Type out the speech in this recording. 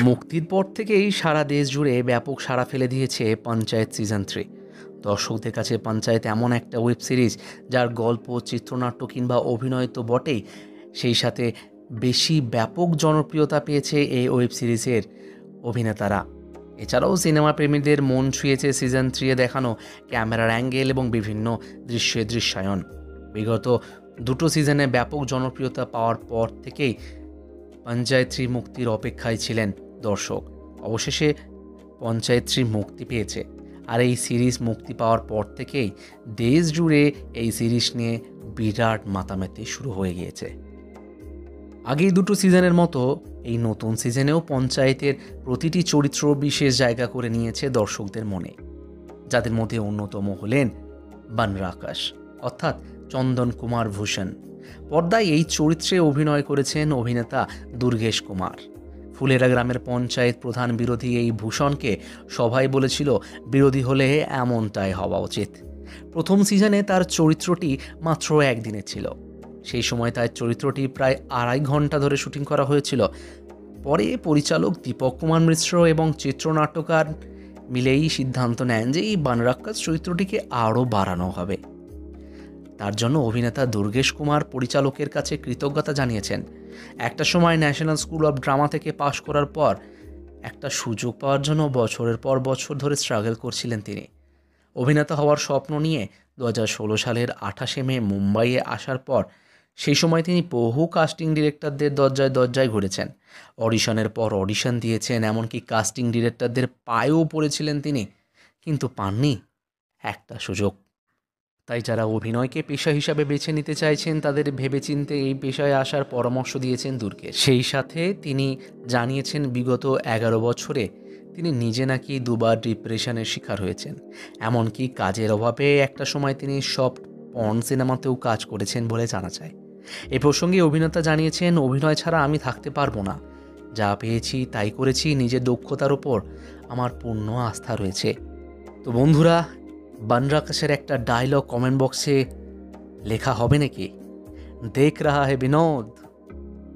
মুক্তির পর থেকেই সারা দেশ জুড়ে ব্যাপক সাড়া ফেলে দিয়েছে পঞ্চায়েত সিজন 3। দর্শকদের কাছে পঞ্চায়েত এমন একটা ওয়েব সিরিজ যার গল্প, চিত্রনাট্য কিংবা অভিনয় তো বটেই, সেই সাথে বেশি ব্যাপক জনপ্রিয়তা পেয়েছে এই ওয়েব সিরিজের অভিনেতারা। এছাড়াও সিনেমা প্রেমীদের মন ছুঁয়েছে সিজন 3 দেখানো ক্যামেরার অ্যাঙ্গেল এবং বিভিন্ন দৃশ্যের দৃশ্যায়ন। বিগত দুটো সিজনে ব্যাপক জনপ্রিয়তা পাওয়ার পর থেকেই পঞ্চায়েত 3 মুক্তির অপেক্ষায় ছিলেন দর্শক। অবশেষে পঞ্চায়েত 3 মুক্তি পেয়েছে, আর এই সিরিজ মুক্তি পাওয়ার পর থেকেই দেশ জুড়ে এই সিরিজ নিয়ে বিরাট মাতামাতি শুরু হয়ে গিয়েছে। আগেই দুটো সিজনের মতো এই নতুন সিজনেও পঞ্চায়েতের প্রতিটি চরিত্র বিশেষ জায়গা করে নিয়েছে দর্শকদের মনে, যাদের মধ্যে অন্যতম হলেন বনরাকাশ অর্থাৎ চন্দন কুমার ভূষণ। পর্দায় এই চরিত্রে অভিনয় করেছেন অভিনেতা দুর্গেশ কুমার। ফুলেরা গ্রামের পঞ্চায়েত প্রধান বিরোধী এই ভূষণকে সবাই বলেছিল বিরোধী হলে এমনটাই হওয়া উচিত। প্রথম সিজনে তার চরিত্রটি মাত্র একদিনের ছিল। সেই সময় তার চরিত্রটি প্রায় 2.5 ঘন্টা ধরে শুটিং করা হয়েছিল। পরে পরিচালক দীপক কুমার মিশ্র এবং চিত্রনাট্যকার মিলেই সিদ্ধান্ত নেন যে এই বনরাকাশ চরিত্রটিকে আরও বাড়ানো হবে। তার জন্য অভিনেতা দুর্গেশ কুমার পরিচালকের কাছে কৃতজ্ঞতা জানিয়েছেন। একটা সময় ন্যাশনাল স্কুল অফ ড্রামা থেকে পাশ করার পর একটা সুযোগ পাওয়ার জন্য বছরের পর বছর ধরে স্ট্রাগল করছিলেন তিনি। অভিনেতা হওয়ার স্বপ্ন নিয়ে 2016 সালের 28শে মে মুম্বাইয়ে আসার পর সেই সময় তিনি বহু কাস্টিং ডিরেক্টরদের দরজায় দরজায় ঘুরেছেন। অডিশনের পর অডিশন দিয়েছেন, এমনকি কাস্টিং ডিরেক্টরদের পায়েও পড়েছিলেন তিনি, কিন্তু পাননি একটা সুযোগ। তাই যারা অভিনয়কে পেশা হিসাবে বেছে নিতে চাইছেন তাদের ভেবেচিন্তে এই পেশায় আসার পরামর্শ দিয়েছেন দুর্গেশ। সেই সাথে তিনি জানিয়েছেন বিগত 11 বছরে তিনি নিজে নাকি 2বার ডিপ্রেশনের শিকার হয়েছেন। এমনকি কাজের অভাবে একটা সময় তিনি সফট পর্ন সিনেমাতেও কাজ করেছেন বলে জানা যায়। এ প্রসঙ্গে অভিনেতা জানিয়েছেন, অভিনয় ছাড়া আমি থাকতে পারবো না। যা পেয়েছি তাই করেছি, নিজের দক্ষতার ওপর আমার পূর্ণ আস্থা রয়েছে। তো বন্ধুরা, বনরাকাশের একটা ডায়লগ কমেন্ট বক্সে লেখা হবে নাকি? দেখ রাহা হে বিনোদ।